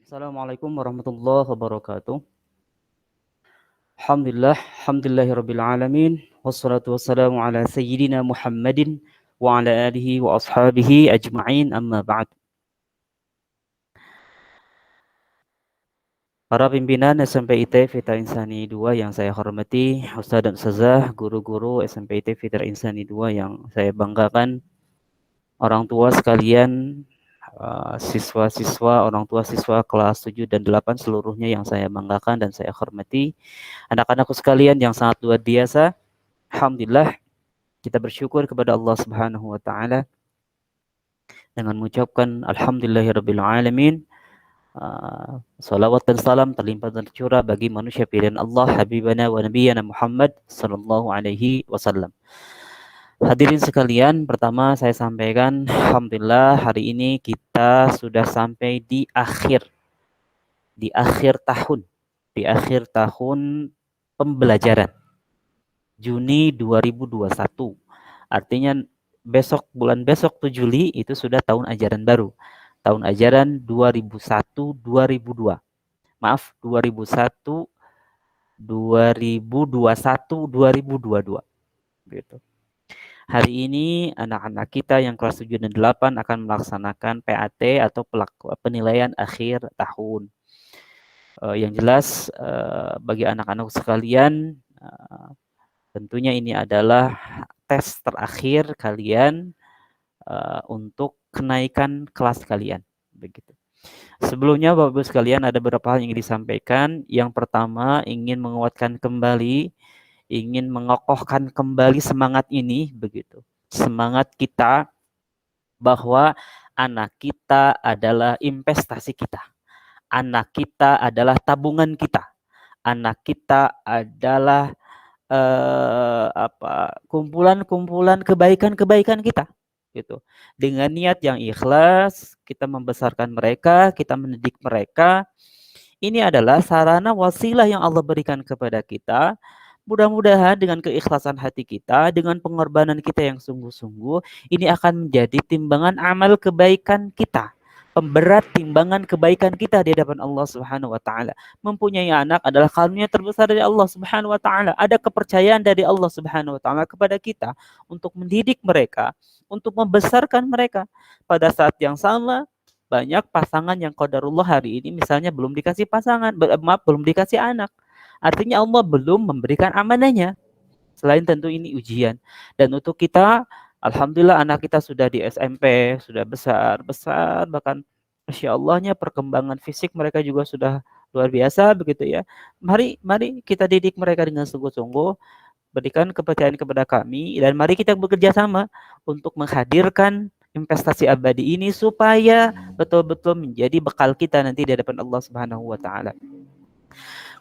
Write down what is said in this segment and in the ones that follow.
Assalamualaikum warahmatullahi wabarakatuh. Alhamdulillahirabbil alamin wassalatu wassalamu ala sayyidina Muhammadin wa ala alihi wa ashabihi ajma'in amma ba'd. Para pimpinan SMP IT Fitra Insani 2 yang saya hormati, Ustaz dan Ustazah, guru-guru SMP IT Fitra Insani 2 yang saya banggakan, orang tua sekalian, siswa-siswa, orang tua siswa kelas 7 dan 8 seluruhnya yang saya banggakan dan saya hormati. Anak-anakku sekalian yang sangat luar biasa, alhamdulillah kita bersyukur kepada Allah Subhanahu wa taala dengan mengucapkan alhamdulillahirabbil alamin. Salawat dan salam terlimpah dan tercurah bagi manusia pilihan Allah habibana wa nabiyana Muhammad sallallahu alaihi wasallam. Hadirin sekalian, pertama saya sampaikan alhamdulillah hari ini kita sudah sampai di akhir tahun, di akhir tahun pembelajaran Juni 2021. Artinya bulan besok 7 Juli itu sudah tahun ajaran baru. Tahun ajaran 2001-2002. Maaf, 2001 2021-2022 gitu. Hari ini anak-anak kita yang kelas 7 dan 8 akan melaksanakan PAT atau penilaian akhir tahun. Yang jelas bagi anak-anak sekalian, tentunya ini adalah tes terakhir kalian untuk kenaikan kelas kalian, begitu. Sebelumnya Bapak Ibu sekalian ada beberapa hal yang ingin disampaikan. Yang pertama ingin menguatkan kembali, ingin mengokohkan kembali semangat ini, begitu. Semangat kita bahwa anak kita adalah investasi kita. Anak kita adalah tabungan kita. Anak kita adalah kumpulan-kumpulan kebaikan-kebaikan kita, gitu. Dengan niat yang ikhlas, kita membesarkan mereka, kita mendidik mereka. Ini adalah sarana wasilah yang Allah berikan kepada kita. Mudah-mudahan dengan keikhlasan hati kita, dengan pengorbanan kita yang sungguh-sungguh, ini akan menjadi timbangan amal kebaikan kita. Pemberat timbangan kebaikan kita di hadapan Allah Subhanahu wa taala. Mempunyai anak adalah karunia terbesar dari Allah Subhanahu wa taala. Ada kepercayaan dari Allah Subhanahu wa taala kepada kita untuk mendidik mereka, untuk membesarkan mereka. Pada saat yang sama, banyak pasangan yang qadarullah hari ini misalnya belum dikasih pasangan, belum dikasih anak. Artinya Allah belum memberikan amanahnya. Selain tentu ini ujian. Dan untuk kita, alhamdulillah anak kita sudah di SMP, sudah besar, bahkan Masya Allahnya perkembangan fisik mereka juga sudah luar biasa begitu ya. Mari kita didik mereka dengan sungguh-sungguh, berikan kepercayaan kepada kami, dan mari kita bekerja sama untuk menghadirkan investasi abadi ini supaya betul-betul menjadi bekal kita nanti di hadapan Allah Subhanahu wa taala.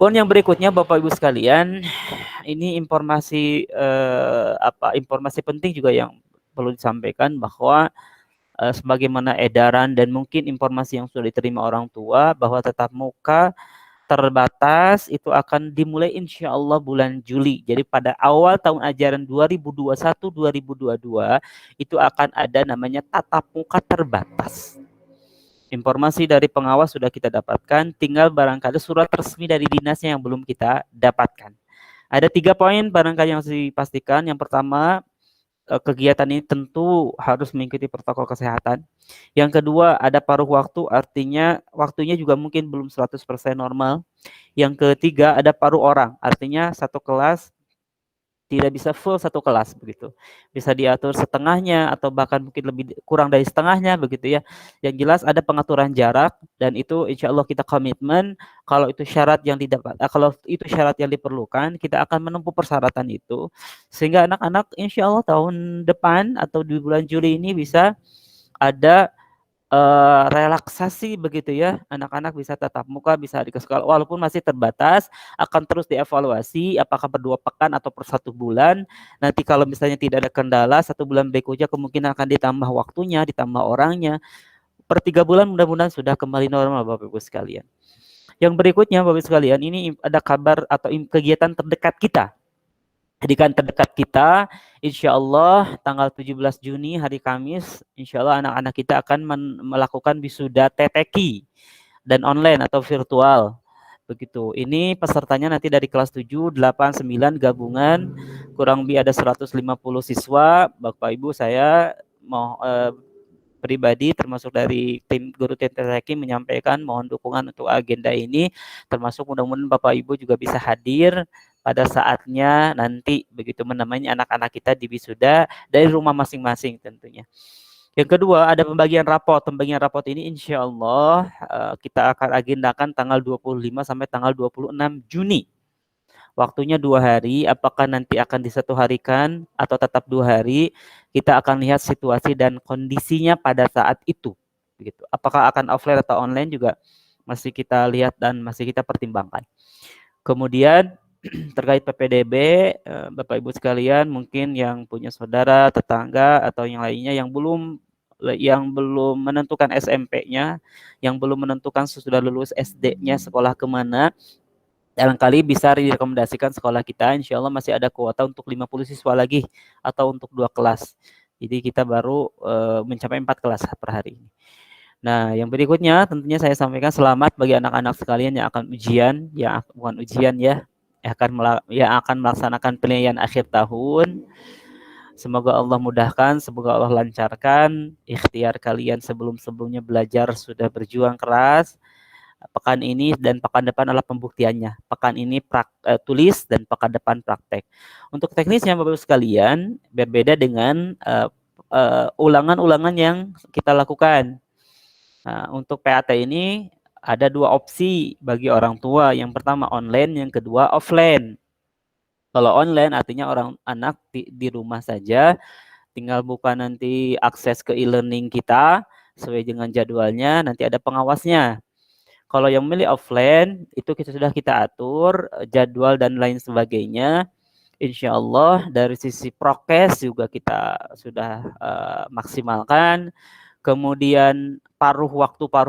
Kemudian yang berikutnya Bapak Ibu sekalian, ini informasi informasi penting juga yang perlu disampaikan bahwa sebagaimana edaran dan mungkin informasi yang sudah diterima orang tua bahwa tatap muka terbatas itu akan dimulai insya Allah bulan Juli. Jadi pada awal tahun ajaran 2021-2022 itu akan ada namanya tatap muka terbatas. Informasi dari pengawas sudah kita dapatkan, tinggal barangkali surat resmi dari dinasnya yang belum kita dapatkan. Ada 3 poin barangkali yang harus dipastikan. Yang pertama, kegiatan ini tentu harus mengikuti protokol kesehatan. Yang kedua, ada paruh waktu, artinya waktunya juga mungkin belum 100% normal. Yang ketiga, ada paruh orang, artinya satu kelas tidak bisa full satu kelas begitu. Bisa diatur setengahnya atau bahkan mungkin lebih kurang dari setengahnya begitu ya. Yang jelas ada pengaturan jarak dan itu insya Allah kita komitmen kalau itu syarat yang diperlukan kita akan menempuh persyaratan itu sehingga anak-anak insya Allah tahun depan atau di bulan Juli ini bisa ada relaksasi begitu ya, anak-anak bisa tatap muka, bisa di sekolah walaupun masih terbatas, akan terus dievaluasi apakah per 2 pekan atau per 1 bulan. Nanti kalau misalnya tidak ada kendala 1 bulan berikutnya kemungkinan akan ditambah waktunya, ditambah orangnya. Per 3 bulan mudah-mudahan sudah kembali normal Bapak Ibu sekalian. Yang berikutnya Bapak Ibu sekalian, ini ada kabar atau kegiatan terdekat kita. Kegiatan terdekat kita, insya Allah tanggal 17 Juni hari Kamis, insya Allah anak-anak kita akan melakukan wisuda TTQ dan online atau virtual. Begitu. Ini pesertanya nanti dari kelas 7, 8, 9 gabungan, kurang lebih ada 150 siswa. Bapak Ibu, saya mau pribadi termasuk dari tim guru TTRQ menyampaikan mohon dukungan untuk agenda ini, termasuk mudah-mudahan Bapak Ibu juga bisa hadir pada saatnya nanti begitu menemani anak-anak kita di wisuda dari rumah masing-masing tentunya. Yang kedua ada pembagian rapot. Pembagian rapot ini insya Allah kita akan agendakan tanggal 25 sampai tanggal 26 Juni. Waktunya 2 hari, apakah nanti akan disatu harikan atau tetap 2 hari, kita akan lihat situasi dan kondisinya pada saat itu. Begitu. Apakah akan offline atau online juga masih kita lihat dan masih kita pertimbangkan. Kemudian terkait PPDB, Bapak Ibu sekalian mungkin yang punya saudara, tetangga atau yang lainnya yang belum menentukan SMP-nya, yang belum menentukan sesudah lulus SD-nya sekolah kemana, barangkali bisa direkomendasikan sekolah kita. Insya Allah masih ada kuota untuk 50 siswa lagi atau untuk 2 kelas. Jadi kita baru mencapai 4 kelas per hari ini. Nah, yang berikutnya tentunya saya sampaikan selamat bagi anak-anak sekalian yang akan ujian, yang bukan ujian ya, yang akan melaksanakan penilaian akhir tahun. Semoga Allah mudahkan, semoga Allah lancarkan ikhtiar kalian sebelum-sebelumnya belajar sudah berjuang keras. Pekan ini dan pekan depan adalah pembuktiannya. Pekan ini tulis dan pekan depan praktek. Untuk teknisnya Bapak Ibu sekalian berbeda dengan ulangan-ulangan yang kita lakukan. Nah, untuk PAT ini ada 2 opsi bagi orang tua. Yang pertama online, yang kedua offline. Kalau online artinya orang anak di rumah saja, tinggal buka nanti akses ke e-learning kita sesuai dengan jadwalnya, nanti ada pengawasnya. Kalau yang memilih offline itu sudah kita atur jadwal dan lain sebagainya. Insya Allah dari sisi prokes juga kita sudah maksimalkan. Kemudian paruh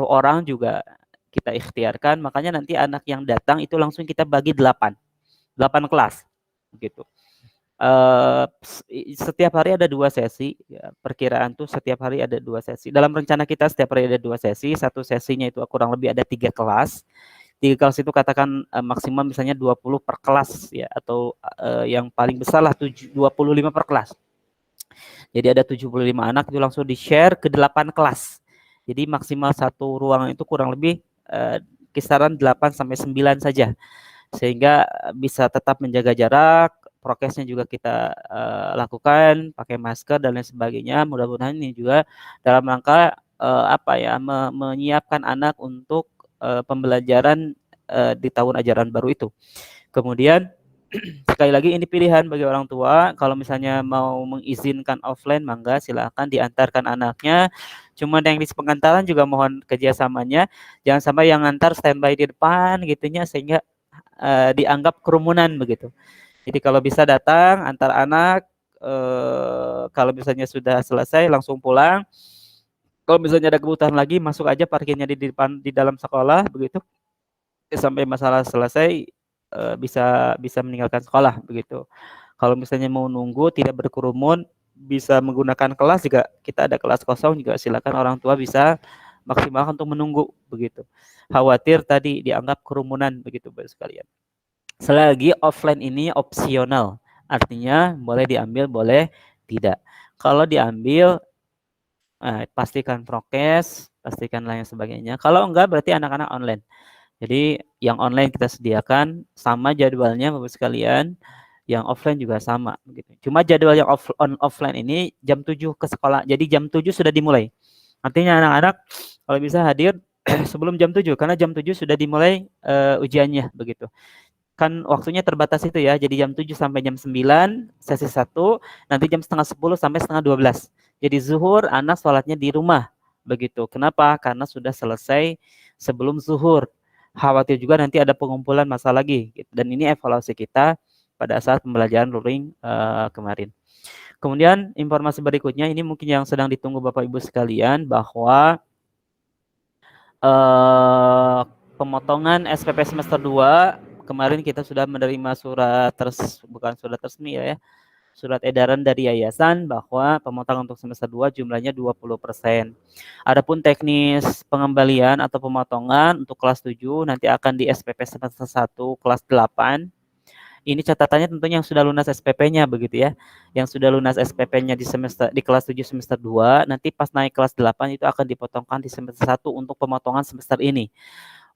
orang juga kita ikhtiarkan. Makanya nanti anak yang datang itu langsung kita bagi 8 kelas, begitu. Setiap hari ada 2 sesi, ya, perkiraan tuh setiap hari ada 2 sesi. Dalam rencana kita setiap hari ada 2 sesi, satu sesinya itu kurang lebih ada 3 kelas. 3 kelas itu katakan maksimal misalnya 20 per kelas ya, atau yang paling besar lah 25 per kelas. Jadi ada 75 anak itu langsung di-share ke 8 kelas. Jadi maksimal satu ruangan itu kurang lebih kisaran 8 sampai 9 saja. Sehingga bisa tetap menjaga jarak, prokesnya juga kita lakukan, pakai masker dan lain sebagainya. Mudah-mudahan ini juga dalam rangka menyiapkan anak untuk pembelajaran di tahun ajaran baru itu. Kemudian sekali lagi ini pilihan bagi orang tua. Kalau misalnya mau mengizinkan offline, mangga silahkan diantarkan anaknya. Cuma yang di pengantaran juga mohon kerjasamanya. Jangan sampai yang ngantar standby di depan gitunya sehingga dianggap kerumunan begitu. Jadi kalau bisa datang antar anak, kalau misalnya sudah selesai langsung pulang. Kalau misalnya ada kebutuhan lagi masuk aja parkirnya di depan di dalam sekolah begitu. Sampai masalah selesai bisa meninggalkan sekolah begitu. Kalau misalnya mau nunggu tidak berkerumun bisa menggunakan kelas juga, kita ada kelas kosong juga silakan orang tua bisa maksimalkan untuk menunggu begitu. Khawatir tadi dianggap kerumunan begitu Bapak sekalian. Selagi offline ini opsional, artinya boleh diambil, boleh tidak. Kalau diambil, pastikan prokes, pastikan lain sebagainya. Kalau enggak, berarti anak-anak online. Jadi yang online kita sediakan sama jadwalnya Bapak sekalian, yang offline juga sama. Begitu. Cuma jadwal yang offline ini jam 7 ke sekolah, jadi jam 7 sudah dimulai. Artinya anak-anak kalau bisa hadir sebelum jam 7, karena jam 7 sudah dimulai ujiannya begitu. Kan waktunya terbatas itu ya, jadi jam 7 sampai jam 9 sesi 1, nanti jam setengah 10 sampai setengah 12. Jadi zuhur anak sholatnya di rumah begitu. Kenapa? Karena sudah selesai sebelum zuhur. Khawatir juga nanti ada pengumpulan masa lagi gitu. Dan ini evaluasi kita pada saat pembelajaran luring kemarin. Kemudian informasi berikutnya ini mungkin yang sedang ditunggu Bapak Ibu sekalian, bahwa pemotongan SPP semester 2 kemarin kita sudah menerima bukan surat resmi ya, surat edaran dari yayasan bahwa pemotongan untuk semester 2 jumlahnya 20%. Adapun teknis pengembalian atau pemotongan untuk kelas 7 nanti akan di SPP semester 1 kelas 8. Ini catatannya tentunya yang sudah lunas SPP-nya begitu ya. Yang sudah lunas SPP-nya di kelas 7 semester 2, nanti pas naik kelas 8 itu akan dipotongkan di semester 1 untuk pemotongan semester ini.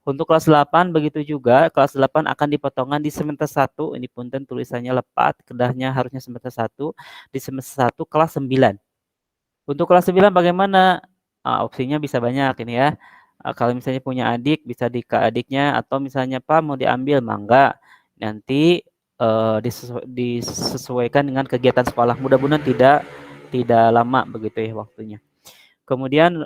Untuk kelas 8 begitu juga, kelas 8 akan dipotongkan di semester 1. Ini punten tulisannya lepat, kedahnya harusnya semester 1, di semester 1 kelas 9. Untuk kelas 9 bagaimana? Opsinya bisa banyak ini ya. Kalau misalnya punya adik bisa di ke adiknya, atau misalnya Pak mau diambil mangga. Nanti disesuaikan dengan kegiatan sekolah. Mudah-mudahan tidak lama begitu ya waktunya. Kemudian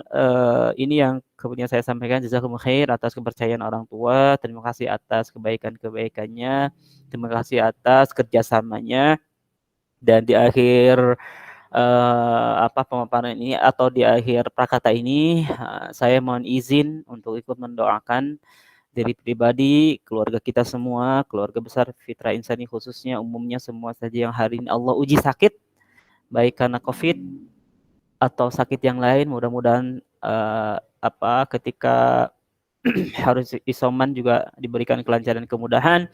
ini yang kemudian saya sampaikan, jazakumullah khair atas kepercayaan orang tua, terima kasih atas kebaikan-kebaikannya, terima kasih atas kerjasamanya, dan di akhir pemaparan ini atau di akhir prakata ini saya mohon izin untuk ikut mendoakan diri pribadi, keluarga kita semua, keluarga besar Fitra Insani khususnya, umumnya semua saja yang hari ini Allah uji sakit, baik karena COVID atau sakit yang lain, mudah-mudahan ketika harus isoman juga diberikan kelancaran kemudahan.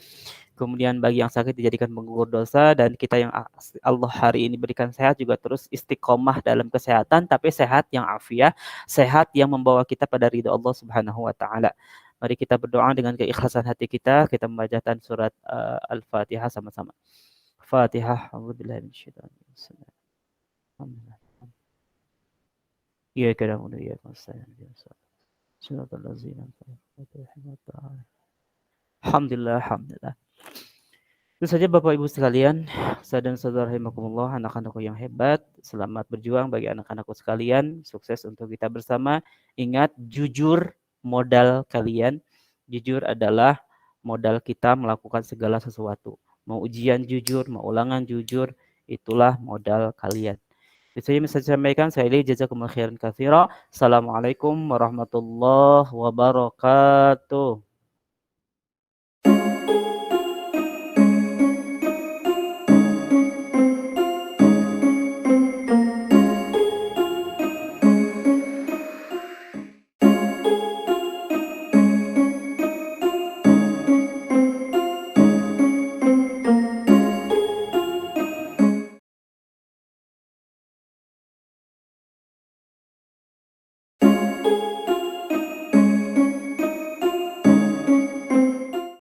Kemudian bagi yang sakit dijadikan penggugur dosa, dan kita yang Allah hari ini berikan sehat juga terus istiqomah dalam kesehatan, tapi sehat yang afiah, sehat yang membawa kita pada ridha Allah Subhanahu wa taala. Mari kita berdoa dengan keikhlasan hati kita membacakan surat Al-Fatihah sama-sama. Fatihah. A'udzubillahi minasyaitonir rajim. Iyyaka na'budu wa iyyaka nasta'in. Shiratal ladzina an'amta 'alaihim. Alhamdulillah. Itu saja Bapak Ibu sekalian, saudara dan saudara rahimakumullah, anak-anakku yang hebat, selamat berjuang bagi anak-anakku sekalian, sukses untuk kita bersama. Ingat, jujur modal kalian. Jujur adalah modal kita melakukan segala sesuatu. Mau ujian jujur, mau ulangan jujur, itulah modal kalian. Itu saja yang saya sampaikan. Saya jazakumullah khairan katsira. Assalamualaikum warahmatullahi wabarakatuh.